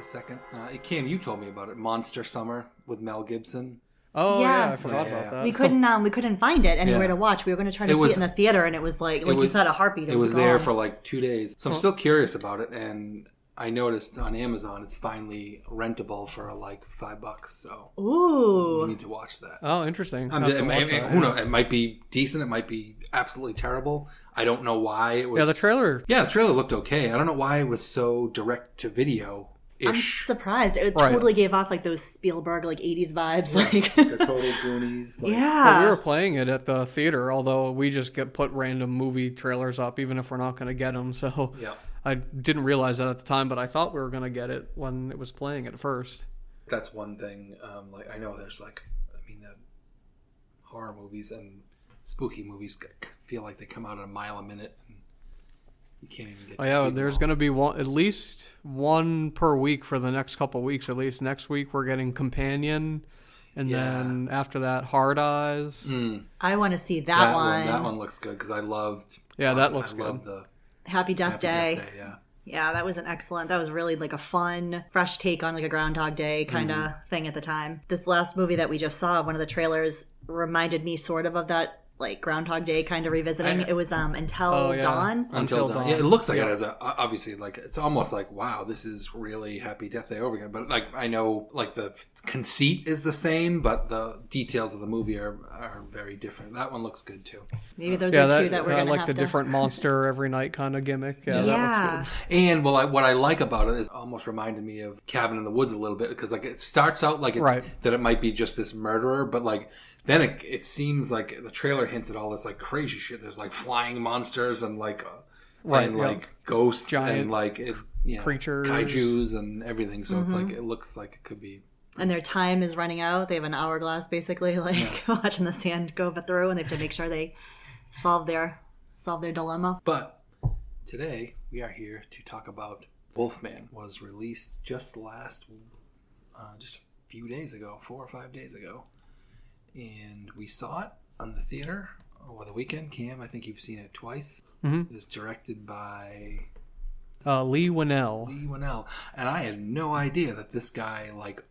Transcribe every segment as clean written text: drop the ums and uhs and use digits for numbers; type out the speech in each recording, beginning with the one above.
a second. Cam, you told me about it. Monster Summer with Mel Gibson. Oh Yes. yeah, I forgot about that. We couldn't find it anywhere to watch. We were going to try to see it in the theater, and it was like you said, a heartbeat. It was there for like 2 days. So I'm still curious about it, and I noticed on Amazon it's finally rentable for like $5. So ooh, you need to watch that. Oh, interesting. Who knows? It might be decent. It might be absolutely terrible. I don't know why it was. Yeah, the trailer. Yeah, the trailer looked okay. I don't know why it was so direct to video. I'm surprised. It totally gave off like those Spielberg like 80s vibes, like a total Goonies. Like, yeah. Well, we were playing it at the theater, although we just put random movie trailers up, even if we're not going to get them. So yeah. I didn't realize that at the time, but I thought we were going to get it when it was playing at first. That's one thing. Like I know there's like, the horror movies and spooky movies feel like they come out at a mile a minute. You can't even get to see there's going to be at least one per week for the next couple of weeks. At least next week we're getting Companion, and then after that Hard Eyes. I want to see that one. That one looks good because I loved. Yeah, that looks good. Loved the Happy Death Day. Yeah. Yeah, that was that was really like a fun, fresh take on like a Groundhog Day kind of thing at the time. This last movie that we just saw, one of the trailers reminded me sort of that like Groundhog Day kind of revisiting. It was Until Dawn. Until Dawn. Yeah, it looks like it has obviously like it's almost like wow, this is really Happy Death Day over again. But like I know like the conceit is the same, but the details of the movie are very different. That one looks good too. Maybe those are two that we're gonna like have the different monster every night kind of gimmick. Yeah, that looks good. And what I like about it is almost reminded me of Cabin in the Woods a little bit because like it starts out like that it might be just this murderer, but like. Then it seems like the trailer hints at all this like crazy shit. There's like flying monsters and like like ghosts giant and like creatures, kaijus and everything. So it's like it looks like it could be. And their time is running out. They have an hourglass basically, like watching the sand go through, and they have to make sure they solve their dilemma. But today we are here to talk about Wolfman. Was released just a few days ago, 4 or 5 days ago. And we saw it on the theater over the weekend. Cam, I think you've seen it twice. It was directed by Leigh Whannel. Leigh Whannel. And I had no idea that this guy like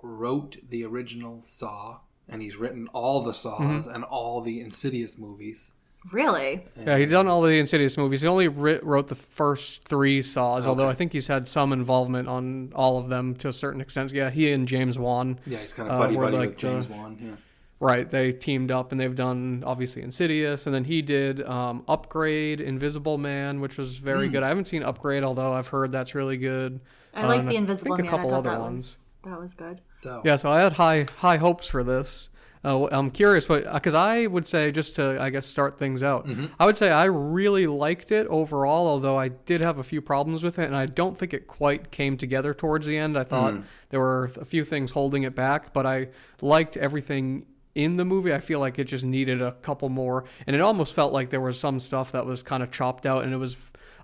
wrote the original Saw, and he's written all the Saws and all the Insidious movies. Really? Yeah, he's done all the Insidious movies. He only wrote the first 3 Saws, although I think he's had some involvement on all of them to a certain extent. Yeah, he and James Wan. Yeah, he's kind of buddy with James Wan. Yeah. Right, they teamed up and they've done obviously Insidious, and then he did Upgrade, Invisible Man, which was very good. I haven't seen Upgrade, although I've heard that's really good. I like the Invisible Man. I think a couple other ones. That was good. So I had high hopes for this. I'm curious, because I would say, just to I guess start things out, I would say I really liked it overall, although I did have a few problems with it, and I don't think it quite came together towards the end. I thought there were a few things holding it back, but I liked everything in the movie. I feel like it just needed a couple more, and it almost felt like there was some stuff that was kind of chopped out, and it was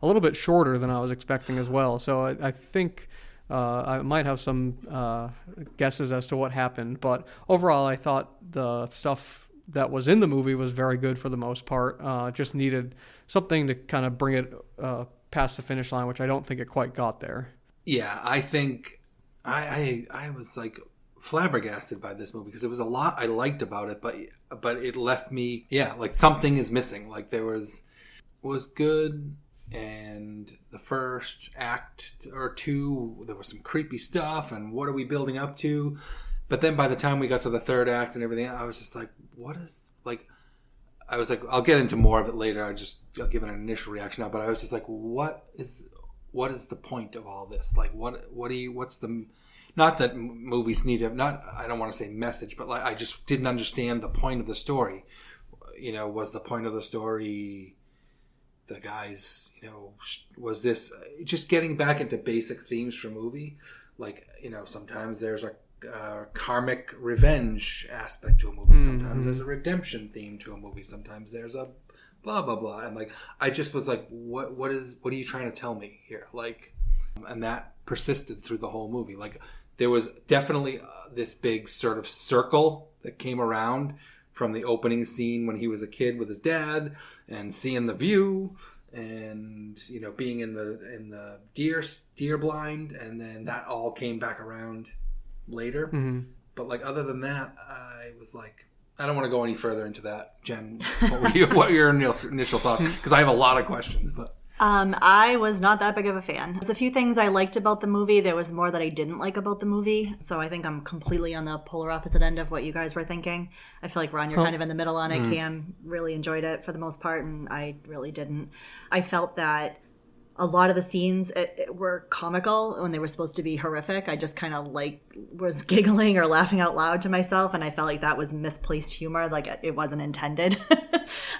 a little bit shorter than I was expecting as well. So I think I might have some guesses as to what happened, but overall I thought the stuff that was in the movie was very good for the most part. Just needed something to kind of bring it past the finish line, which I don't think it quite got there. Yeah, I think I was like flabbergasted by this movie because there was a lot I liked about it, but it left me like something is missing. Like there was good, and the first act or two there was some creepy stuff and what are we building up to, but then by the time we got to the third act and everything, I was just like, what is like, I was like, I'll get into more of it later. I'll give an initial reaction now, but I was just like, what is the point of all this? Like what's the, not that movies need to have, not, I don't want to say message, but like I just didn't understand the point of the story. Was the point of the story the guys, was this just getting back into basic themes for movie? Like, sometimes there's a karmic revenge aspect to a movie. Sometimes there's a redemption theme to a movie. Sometimes there's a blah, blah, blah. And like, I just was like, what are you trying to tell me here? Like, and that persisted through the whole movie. Like, there was definitely this big sort of circle that came around from the opening scene when he was a kid with his dad and seeing the view and being in the deer blind, and then that all came back around later. Mm-hmm. But like other than that, I was like, I don't want to go any further into that. Jen, what were your initial thoughts? Because I have a lot of questions. But I was not that big of a fan. There's a few things I liked about the movie. There was more that I didn't like about the movie. So I think I'm completely on the polar opposite end of what you guys were thinking. I feel like, Ron, you're kind of in the middle on it. Cam really enjoyed it for the most part, and I really didn't. I felt that a lot of the scenes were comical when they were supposed to be horrific. I just kind of was giggling or laughing out loud to myself, and I felt like that was misplaced humor, like it wasn't intended.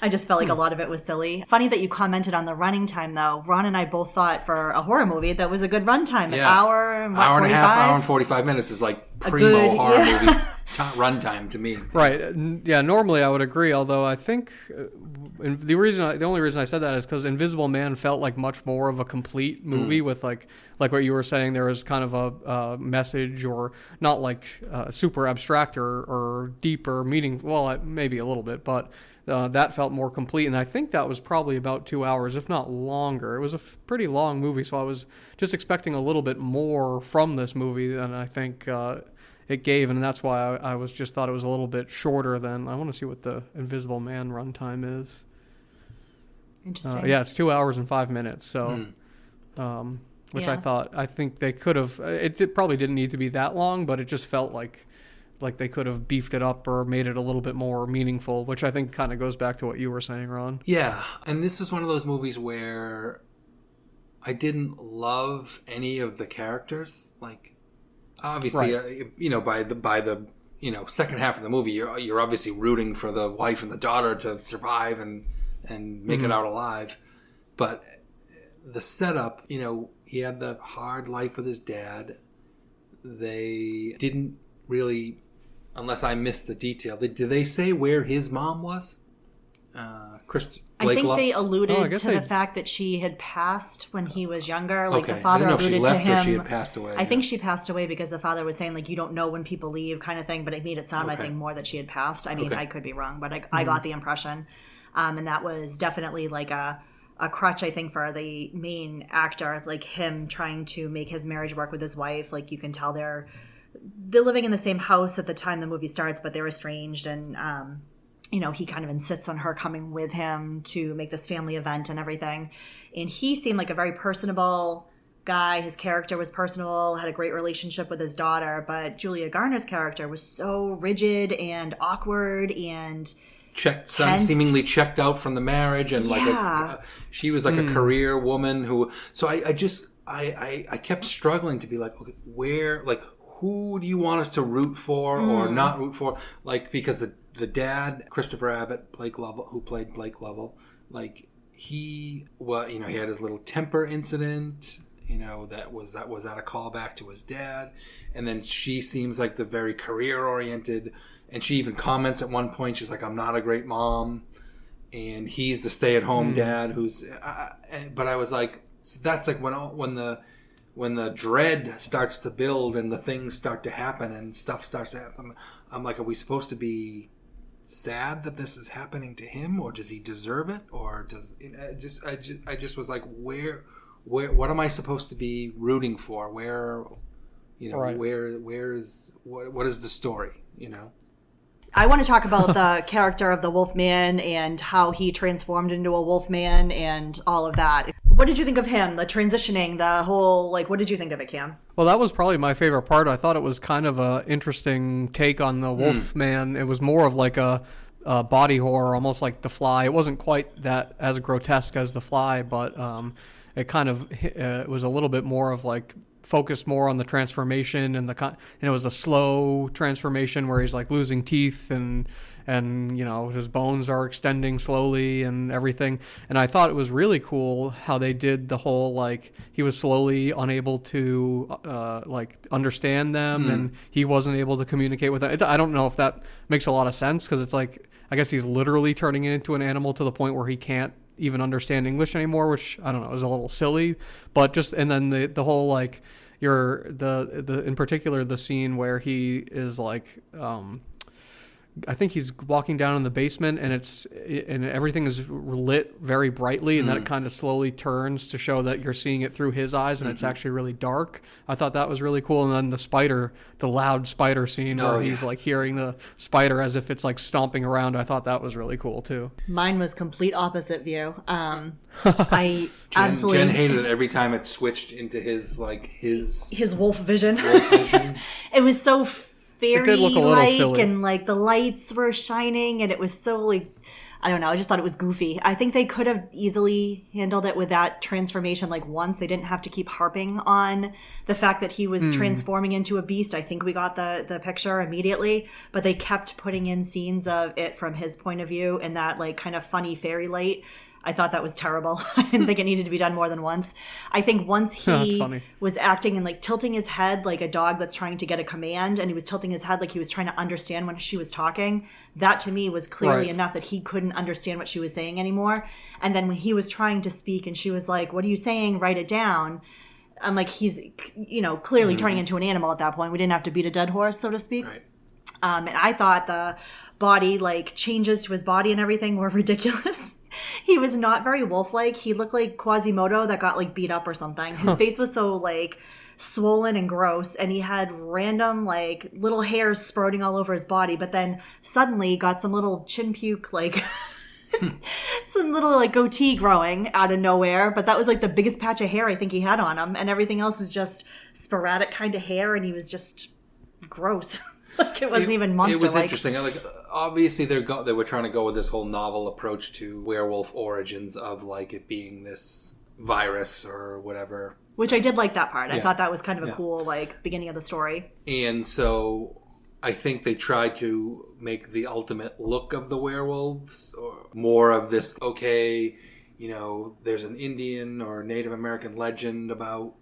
I just felt like a lot of it was silly. Funny that you commented on the running time, though. Ron and I both thought for a horror movie that was a good runtime. An hour and a half, hour and 45 minutes is like primo horror movie runtime to me. Right. Yeah, normally I would agree, although I think the only reason I said that is because Invisible Man felt like much more of a complete movie with like what you were saying. There was kind of a message, or not like super abstract or deep or meaningful. Well, maybe a little bit, but that felt more complete. And I think that was probably about 2 hours, if not longer. It was a pretty long movie, so I was just expecting a little bit more from this movie than I think it gave, and that's why I was just thought it was a little bit shorter than. I want to see what the Invisible Man runtime is. Interesting. Yeah, it's 2 hours and 5 minutes. So, which Yeah. I think they could have. Probably didn't need to be that long, but it just felt like they could have beefed it up or made it a little bit more meaningful, which I think kind of goes back to what you were saying, Ron. Yeah, and this is one of those movies where I didn't love any of the characters. Like, obviously, right. by the second half of the movie, you're obviously rooting for the wife and the daughter to survive and make it out alive. But the setup, he had the hard life with his dad. They didn't really, unless I missed the detail, did they say where his mom was? I think they alluded to the fact that she had passed when he was younger. Like, the father alluded to him. Or she had passed away. I think she passed away because the father was saying, like, you don't know when people leave, kind of thing. But it made it sound, I think, more that she had passed. I mean, I could be wrong, but I got the impression. And that was definitely like a crutch, I think, for the main actor, like him trying to make his marriage work with his wife. Like, you can tell they're living in the same house at the time the movie starts, but they're estranged, and he kind of insists on her coming with him to make this family event and everything. And he seemed like a very personable guy. His character was personable, had a great relationship with his daughter, but Julia Garner's character was so rigid and awkward and seemingly checked out from the marriage, and she was like a career woman who. So I kept struggling to be like, okay, who do you want us to root for or not root for? Like, because the dad, Christopher Abbott, who played Blake Lovell, like he had his little temper incident. That was that a callback to his dad, and then she seems like the very career oriented. And she even comments at one point, she's like, I'm not a great mom. And he's the stay-at-home dad who's... but I was like, so that's like when the dread starts to build and the things start to happen and stuff starts to happen. I'm like, are we supposed to be sad that this is happening to him? Or does he deserve it? Or does... I just was like, what am I supposed to be rooting for? Where... Right. where is... What is the story, I want to talk about the character of the Wolfman and how he transformed into a Wolfman and all of that. What did you think of him? The transitioning, the whole, what did you think of it, Cam? Well, that was probably my favorite part. I thought it was kind of a interesting take on the Wolfman. It was more of like a body horror, almost like The Fly. It wasn't quite that as grotesque as The Fly, but it kind of it was a little bit more of like focused more on the transformation and it was a slow transformation where he's like losing teeth and his bones are extending slowly and everything. And I thought it was really cool how they did the whole, like, he was slowly unable to understand them and he wasn't able to communicate with them. I don't know if that makes a lot of sense, because it's like, I guess he's literally turning it into an animal to the point where he can't even understand English anymore, which I don't know, is a little silly. But just, and then the whole, like, in particular the scene where he is like I think he's walking down in the basement, and everything is lit very brightly, and then it kind of slowly turns to show that you're seeing it through his eyes, and it's actually really dark. I thought that was really cool. And then the loud spider scene where he's like hearing the spider as if it's like stomping around. I thought that was really cool too. Mine was complete opposite view. I absolutely Jen hated it every time it switched into his wolf vision. Wolf vision. It was so fairy-like, and like the lights were shining, and it was so like, I don't know, I just thought it was goofy. I think they could have easily handled it with that transformation like once. They didn't have to keep harping on the fact that he was transforming into a beast. I think we got the picture immediately, but they kept putting in scenes of it from his point of view and that like kind of funny fairy light. I thought that was terrible. I didn't think it needed to be done more than once. I think once he was acting and like tilting his head like a dog that's trying to get a command, and he was tilting his head like he was trying to understand when she was talking, that to me was clearly enough that he couldn't understand what she was saying anymore. And then when he was trying to speak and she was like, "What are you saying? Write it down." I'm like, he's, clearly turning into an animal at that point. We didn't have to beat a dead horse, so to speak. Right. And I thought the body like changes to his body and everything were ridiculous. He was not very wolf-like. He looked like Quasimodo that got like beat up or something. His face was so like swollen and gross, and he had random like little hairs sprouting all over his body, but then suddenly got some little chin puke like some little like goatee growing out of nowhere. But that was like the biggest patch of hair I think he had on him, and everything else was just sporadic kind of hair, and he was just gross. Like it wasn't even monster-like. It was interesting. Like obviously they were trying to go with this whole novel approach to werewolf origins of like it being this virus or whatever. Which I did like that part. I thought that was kind of a cool like beginning of the story. And so I think they tried to make the ultimate look of the werewolves or more of this, there's an Indian or Native American legend about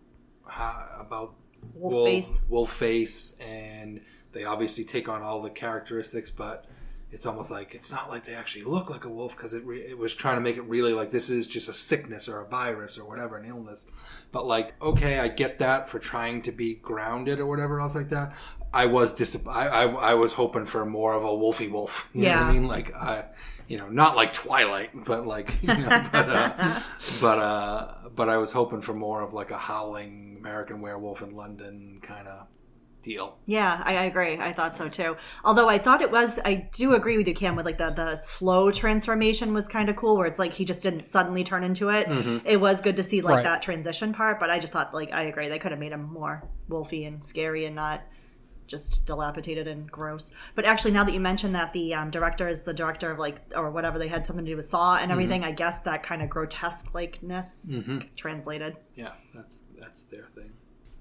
wolf face, and they obviously take on all the characteristics, but it's almost like it's not like they actually look like a wolf because it was trying to make it really like this is just a sickness or a virus or whatever, an illness. But like, okay, I get that for trying to be grounded or whatever else like that. I was I was hoping for more of a wolfy wolf. You know what I mean? Like, not like Twilight, but like, but I was hoping for more of like a howling American werewolf in London kind of deal. Yeah, I agree. I thought so too. Although I do agree with you, Cam, with like the slow transformation was kind of cool, where it's like he just didn't suddenly turn into it. Mm-hmm. It was good to see like that transition part, but I just thought like, I agree, they could have made him more wolfy and scary and not just dilapidated and gross. But actually, now that you mentioned that the director is the director of like, or whatever, they had something to do with Saw and everything, I guess that kind of grotesque likeness translated. Yeah, that's their thing.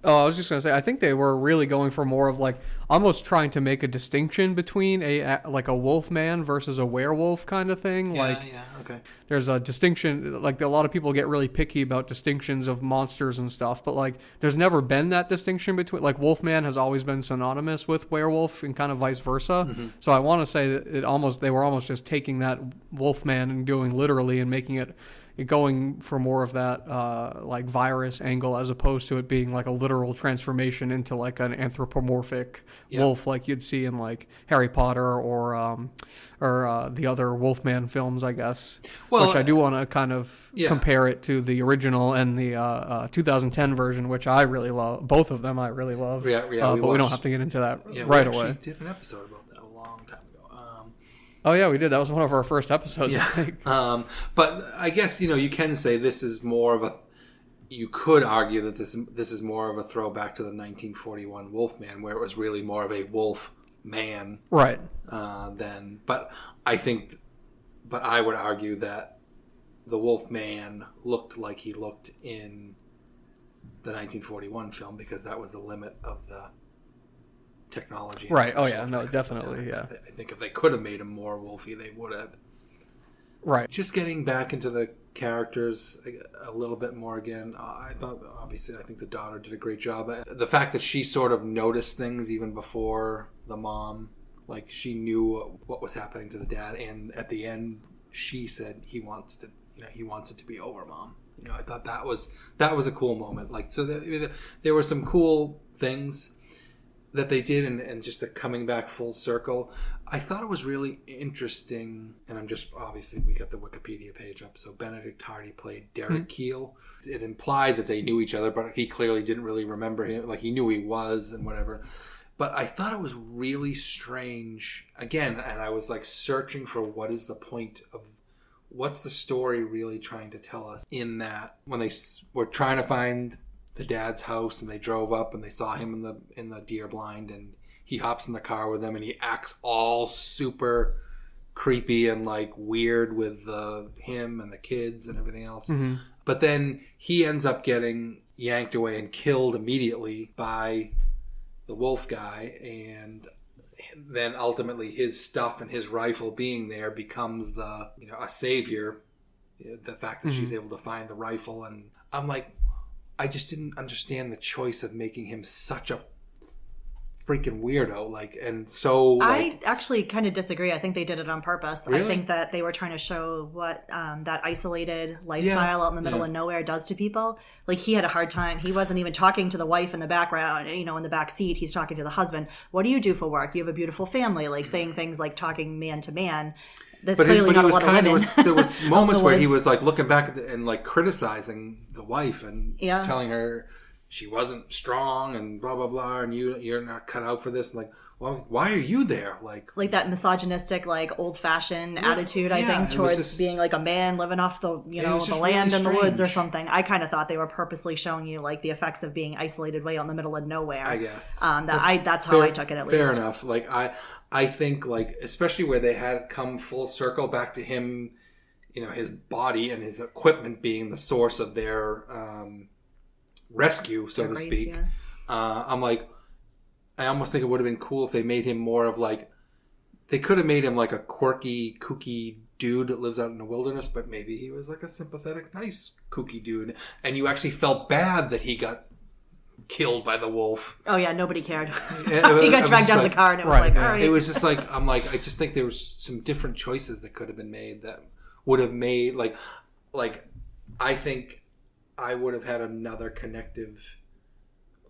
Oh, I was just going to say, I think they were really going for more of like almost trying to make a distinction between a wolf man versus a werewolf kind of thing. Okay. There's a distinction, like a lot of people get really picky about distinctions of monsters and stuff, but like there's never been that distinction between, like Wolfman has always been synonymous with werewolf and kind of vice versa. Mm-hmm. So I want to say that they were almost just taking that Wolfman and doing literally and making it going for more of that like virus angle as opposed to it being like a literal transformation into like an anthropomorphic wolf like you'd see in like Harry Potter or the other Wolfman films, I guess. Well, which I do want to kind of compare it to the original and the 2010 version, which I really love. Both of them I really love. Yeah, but we don't have to get into that right away. We did an episode about that a long time ago. Oh yeah, we did. That was one of our first episodes, I think. But I guess you can say this is more of a. You could argue that this is more of a throwback to the 1941 Wolfman, where it was really more of a wolf man, right? But I would argue that the Wolfman looked like he looked in the 1941 film because that was the limit of the technology. Right. Oh yeah. No, definitely. Yeah. I think if they could have made him more wolfy, they would have. Right. Just getting back into the characters a little bit more again. I think the daughter did a great job. The fact that she sort of noticed things even before the mom, like she knew what was happening to the dad, and at the end she said he wants it to be over, Mom. I thought that was a cool moment. Like, so there were some cool things. that they did, and just the coming back full circle. I thought it was really interesting, and I'm just, obviously we got the Wikipedia page up. So Benedict Hardy played Derek Keel. It implied that they knew each other, but he clearly didn't really remember him. Like, he knew he was and whatever. But I thought it was really strange, again, and I was like searching for what is the point of, what's the story really trying to tell us, in that when they were trying to find the dad's house and they drove up and they saw him in the deer blind, and he hops in the car with them and he acts all super creepy and like weird with him and the kids and everything else. Mm-hmm. But then he ends up getting yanked away and killed immediately by the wolf guy, and then ultimately his stuff and his rifle being there becomes a savior. The fact that she's able to find the rifle, and I'm like, I just didn't understand the choice of making him such a freaking weirdo. Like, and so I actually kind of disagree. I think they did it on purpose. Really? I think that they were trying to show what that isolated lifestyle out in the middle of nowhere does to people. Like, he had a hard time. He wasn't even talking to the wife in the background, in the back seat. He's talking to the husband. What do you do for work? You have a beautiful family. Like, saying things like talking man to man. There's clearly not a lot of women. There was moments where he was like looking back and like criticizing the wife and telling her she wasn't strong and blah blah blah, and you're not cut out for this. And like, well, why are you there? Like that misogynistic, like old fashioned attitude. I think towards being like a man living off the the land and the woods or something. I kind of thought they were purposely showing you like the effects of being isolated way out in the middle of nowhere. I guess that's how I took it, at least. Fair enough. Like I think, like, especially where they had come full circle back to him, his body and his equipment being the source of their rescue, so to speak. Yeah. I'm like, I almost think it would have been cool if they made him more of like, they could have made him like a quirky, kooky dude that lives out in the wilderness, but maybe he was like a sympathetic, nice, kooky dude. And you actually felt bad that he got killed by the wolf. Oh yeah, nobody cared. He got dragged out of the car, and it was like, all right. It was just like, I'm like, I just think there was some different choices that could have been made that would have made like I think I would have had another connective,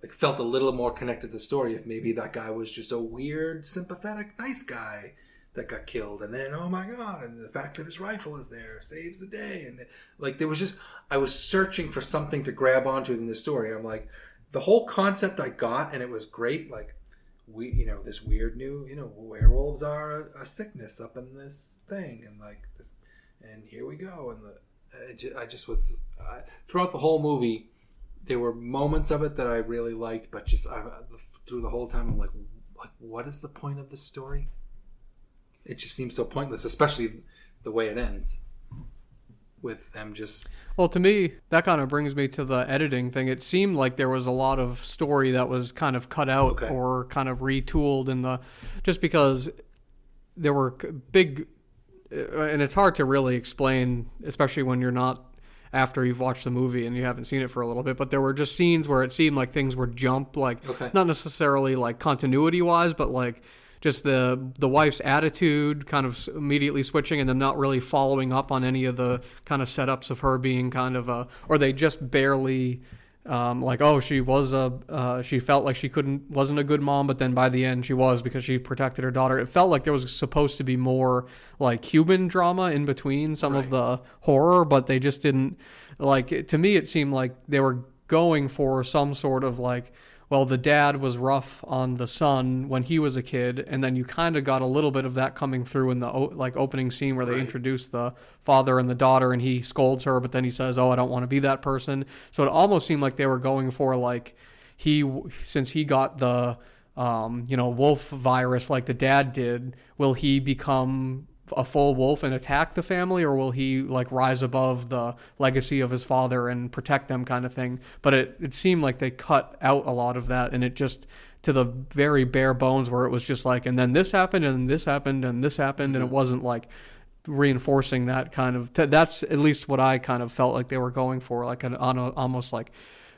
like, felt a little more connected to the story if maybe that guy was just a weird, sympathetic, nice guy that got killed, and then, oh my god, and the fact that his rifle is there saves the day. And like, there was just, I was searching for something to grab onto in the story. I'm like, the whole concept I got, and it was great. Like, this weird new, werewolves are a sickness up in this thing, and like this, and here we go. And I just was throughout the whole movie, there were moments of it that I really liked, but just through the whole time, I'm like, what is the point of this story? It just seems so pointless, especially the way it ends with them just. Well, to me, that kind of brings me to the editing thing. It seemed like there was a lot of story that was kind of cut out or kind of retooled just because there were big, and it's hard to really explain, especially when you're not after you've watched the movie and you haven't seen it for a little bit, but there were just scenes where it seemed like things would jump, like not necessarily like continuity wise, but like just the wife's attitude kind of immediately switching and them not really following up on any of the kind of setups of her being kind of or they just barely she felt like she wasn't a good mom, but then by the end she was, because she protected her daughter. It felt like there was supposed to be more like human drama in between some of the horror, but they just didn't. Like, to me it seemed like they were going for some sort of like, well, the dad was rough on the son when he was a kid, and then you kind of got a little bit of that coming through in the opening scene where they introduce the father and the daughter, and he scolds her, but then he says, "Oh, I don't want to be that person." So it almost seemed like they were going for like, since he got the wolf virus like the dad did, will he become a full wolf and attack the family, or will he like rise above the legacy of his father and protect them, kind of thing? But it seemed like they cut out a lot of that, and it just to the very bare bones where it was just like, and then this happened and this happened and this happened, and it wasn't like reinforcing that kind of that's at least what I kind of felt like they were going for, like almost like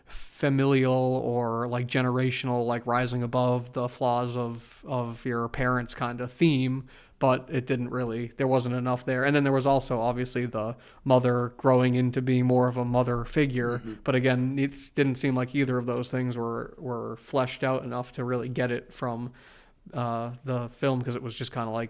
familial or like generational, like rising above the flaws of your parents kind of theme. but it didn't really, there wasn't enough there. And then there was also obviously the mother growing into being more of a mother figure. But again, it didn't seem like either of those things were fleshed out enough to really get it from the film, because it was just kind of like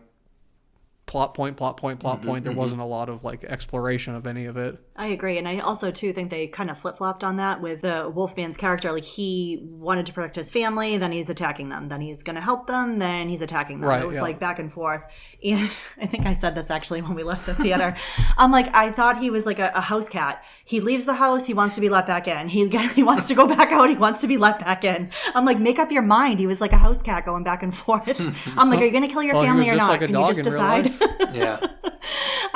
plot point. There wasn't a lot of like exploration of any of it. I agree. And I also too think they kind of flip-flopped on that with Wolfman's character. Like, he wanted to protect his family, then he's attacking them, then he's going to help them, then he's attacking them. It was like back and forth. And I think I said this actually when we left the theater. I'm like, I thought he was like a house cat. He leaves the house, he wants to be let back in. He wants to go back out, he wants to be let back in. I'm like, make up your mind. He was like a house cat going back and forth. I'm like, are you going to kill your family or not? Like, can you just decide? Yeah.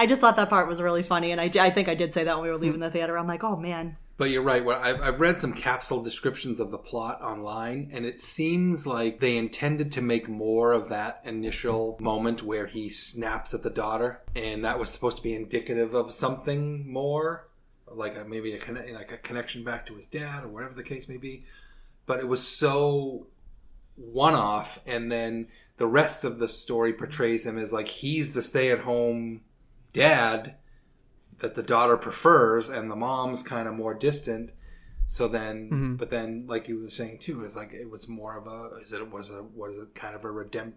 I just thought that part was really funny, and I think I did say that when we were leaving the theater. I'm like, oh man. But you're right. Well, I've read some capsule descriptions of the plot online, and it seems like they intended to make more of that initial moment where he snaps at the daughter, and that was supposed to be indicative of something more, like maybe a connection back to his dad or whatever the case may be. But it was so one-off, and then the rest of the story portrays him as like he's the stay-at-home dad that the daughter prefers, and the mom's kind of more distant. So then, but then, like you were saying too, is like it was more of kind of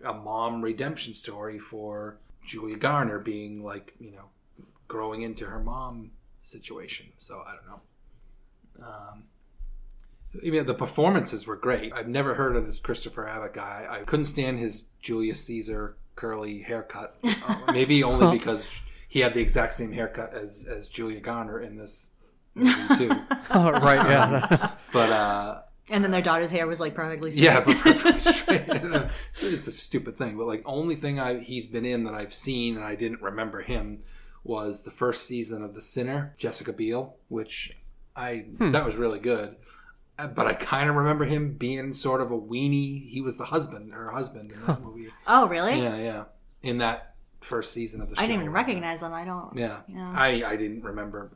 a mom redemption story for Julia Garner, being like, you know, growing into her mom situation. So I don't know. Even the performances were great. I've never heard of this Christopher Abbott guy. I couldn't stand his Julius Caesar curly haircut. Maybe only because he had the exact same haircut as Julia Garner in this movie too. Oh, right, yeah. But and then their daughter's hair was like perfectly straight. Yeah, but perfectly straight. It's a stupid thing. But like, only thing he's been in that I've seen and I didn't remember him was the first season of The Sinner, Jessica Biel, which that was really good. But I kind of remember him being sort of a weenie. He was her husband in that movie. Oh, really? Yeah. In that first season of the show. I didn't even recognize him. I don't. Yeah. Yeah. I didn't remember.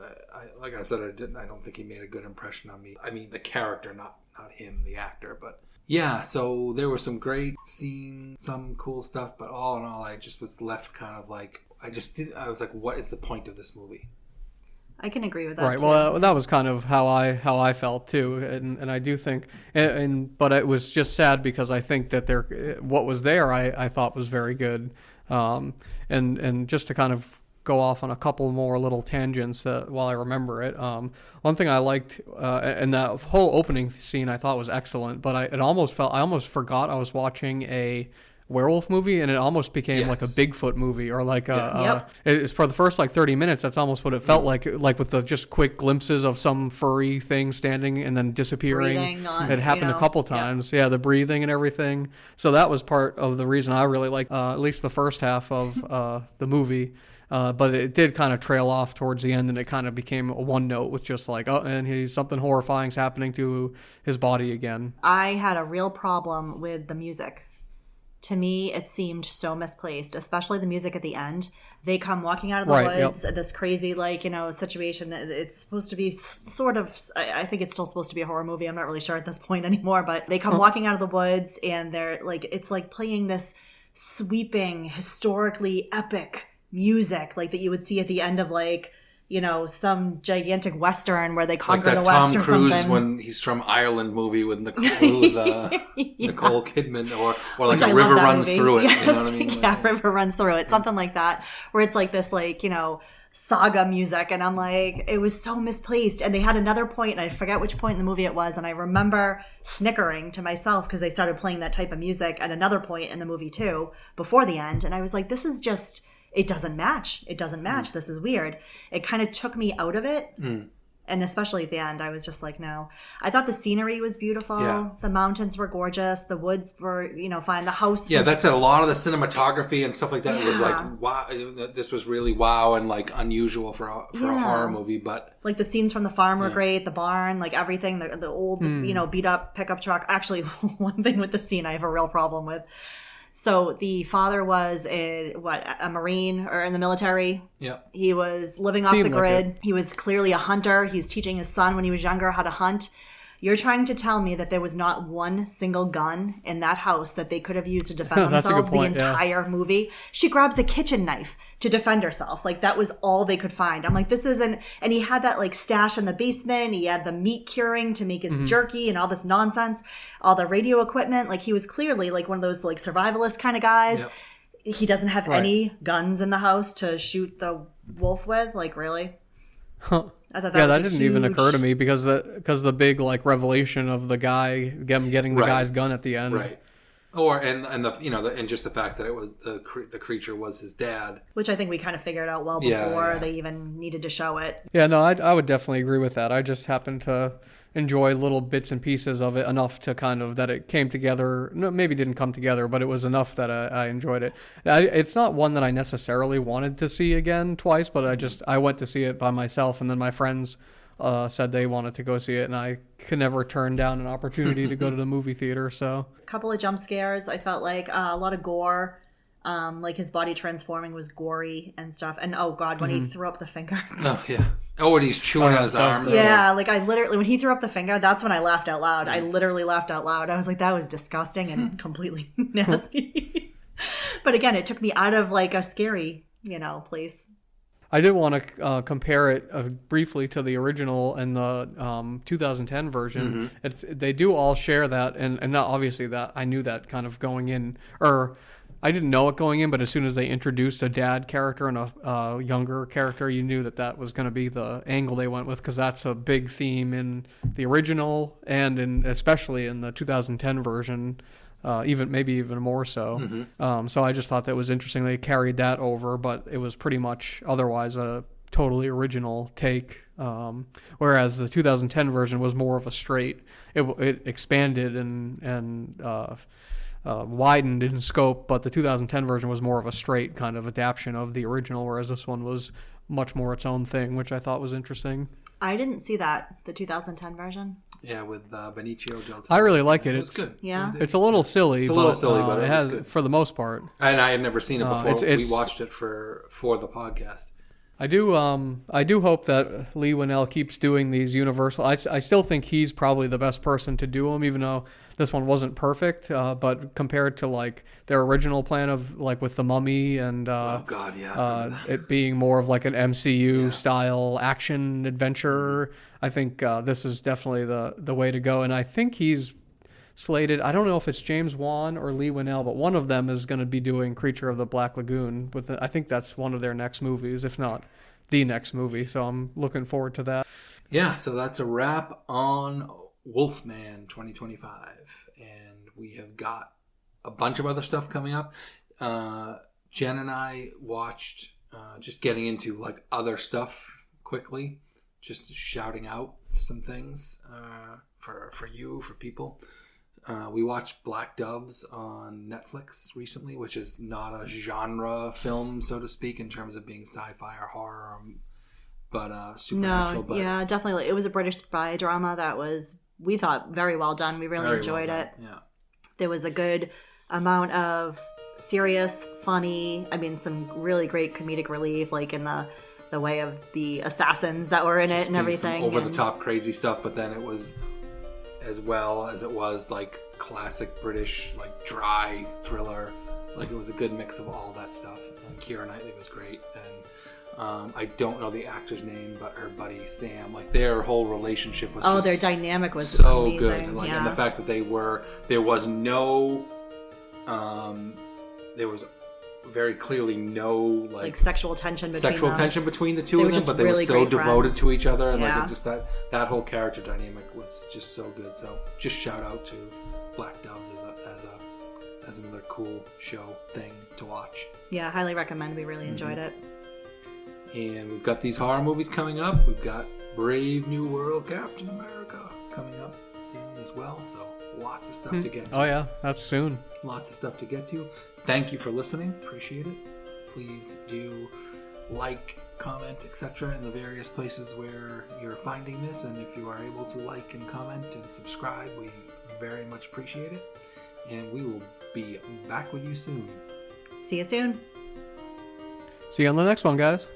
Like I said, I don't think he made a good impression on me. I mean, the character, not him, the actor. But yeah, so there were some great scenes, some cool stuff. But all in all, I just was left kind of like, I was like, what is the point of this movie? I can agree with that. Right. Too. Well, that was kind of how I felt too, and I do think, but it was just sad because I think that what was there I thought was very good, and just to kind of go off on a couple more little tangents while I remember it. One thing I liked, and that whole opening scene I thought was excellent, but I almost forgot I was watching a werewolf movie, and it almost became like a Bigfoot movie, or like it's for the first like 30 minutes. That's almost what it felt like with the just quick glimpses of some furry thing standing and then disappearing. It happened a couple times. Yeah, the breathing and everything. So that was part of the reason I really liked at least the first half of the movie. But it did kind of trail off towards the end, and it kind of became a one note with just like, and something horrifying's happening to his body again. I had a real problem with the music. To me, it seemed so misplaced, especially the music at the end. They come walking out of the woods, this crazy, situation. It's supposed to be sort of, I think it's still supposed to be a horror movie. I'm not really sure at this point anymore, but they come walking out of the woods, and they're like, it's like playing this sweeping, historically epic music, like that you would see at the end of some gigantic Western where they conquer the West or something. Like that Tom Cruise when he's from Ireland movie with Nicole Kidman, or like a river runs through it. Yes. You know what I mean? River runs through it. Something like that, where it's like this, saga music, and I'm like, it was so misplaced. And they had another point, and I forget which point in the movie it was, and I remember snickering to myself because they started playing that type of music at another point in the movie too, before the end, and I was like, this is just... It doesn't match. This is weird. It kind of took me out of it. And especially at the end, I was just like, no. I thought the scenery was beautiful. Yeah. The mountains were gorgeous. The woods were, fine. The house was... that's a lot of the cinematography and stuff like that. It was like, wow. This was really wow and unusual for a horror movie. But the scenes from the farm were great. The barn, everything. The old, beat up pickup truck. Actually, one thing with the scene I have a real problem with. So the father was a Marine or in the military. Yeah. He was living off the grid. He was clearly a hunter. He was teaching his son when he was younger how to hunt. You're trying to tell me that there was not one single gun in that house that they could have used to defend That's a good themselves point, the entire movie? She grabs a kitchen knife to defend herself. Like, that was all they could find. I'm like, this isn't... And he had that, like, stash in the basement. He had the meat curing to make his jerky and all this nonsense. All the radio equipment. Like, he was clearly, like, one of those, like, survivalist kind of guys. Yep. He doesn't have any guns in the house to shoot the wolf with. Like, really? Huh. I thought that didn't even occur to me because the big like revelation of the guy getting the guy's gun at the end, right? Or and the and just the fact that it was the creature was his dad, which I think we kind of figured out well before they even needed to show it. Yeah, no, I would definitely agree with that. I just happened to enjoy little bits and pieces of it enough to kind of that it came together. No, maybe didn't come together, but it was enough that I enjoyed it. It's not one that I necessarily wanted to see again twice, but I went to see it by myself, and then my friends said they wanted to go see it, and I could never turn down an opportunity to go to the movie theater. So a couple of jump scares. I felt like a lot of gore. Like his body transforming was gory and stuff. And oh god, when he threw up the finger. Oh yeah. Oh, and he's chewing on his arm. Yeah, like I literally, when he threw up the finger, that's when I laughed out loud. I literally laughed out loud. I was like, that was disgusting and completely nasty. But again, it took me out of like a scary, place. I did want to compare it briefly to the original and the 2010 version. They do all share that, and not obviously that I knew that kind of going in, or I didn't know it going in, but as soon as they introduced a dad character and a younger character, you knew that was going to be the angle they went with, because that's a big theme in the original and especially in the 2010 version, maybe even more so. So I just thought that was interesting. They carried that over, but it was pretty much otherwise a totally original take. Whereas the 2010 version was more of a straight. It expanded and widened in scope, but the 2010 version was more of a straight kind of adaptation of the original, whereas this one was much more its own thing, which I thought was interesting. I didn't see that, the 2010 version. Yeah, with Benicio del Toro. I really like it. It's good. Yeah. It's a little silly. But it has good for the most part. And I had never seen it before. We watched it for the podcast. I do hope that Leigh Whannel keeps doing these Universal. I still think he's probably the best person to do them, even though this one wasn't perfect. But compared to like their original plan of like with the Mummy and it being more of like an MCU style action adventure, I think this is definitely the way to go. And I think he's slated. I don't know if it's James Wan or Leigh Whannel, but one of them is going to be doing Creature of the Black Lagoon. I think that's one of their next movies, if not the next movie. So I'm looking forward to that. Yeah, so that's a wrap on Wolfman 2025. And we have got a bunch of other stuff coming up. Jen and I watched, just getting into like other stuff quickly, just shouting out some things for you, for people. We watched Black Doves on Netflix recently, which is not a genre film, so to speak, in terms of being sci-fi or horror, but supernatural. No, yeah, definitely. It was a British spy drama that was, we thought, very well done. We really enjoyed it. Yeah. There was a good amount of serious, funny, some really great comedic relief, like in the way of the assassins that were in it and everything. Over-the-top crazy stuff, but then it was, as well as it was like classic British, like dry thriller. Like it was a good mix of all that stuff. And Keira Knightley was great. And I don't know the actor's name, but her buddy Sam, like their whole relationship was their dynamic was so amazing. Good. And, and the fact that there was no, there was very clearly no like sexual tension between the two of them, but they were so devoted to each other, and like just that whole character dynamic was just so good. So just shout out to Black Doves as another cool show thing to watch. Yeah, highly recommend. We really enjoyed it. And we've got these horror movies coming up. We've got Brave New World Captain America coming up soon as well. So lots of stuff to get to. Oh yeah, that's soon. Lots of stuff to get to. Thank you for listening. Appreciate it. Please do like, comment, etc. in the various places where you're finding this. And if you are able to like and comment and subscribe, we very much appreciate it. And we will be back with you soon. See you soon. See you on the next one, guys.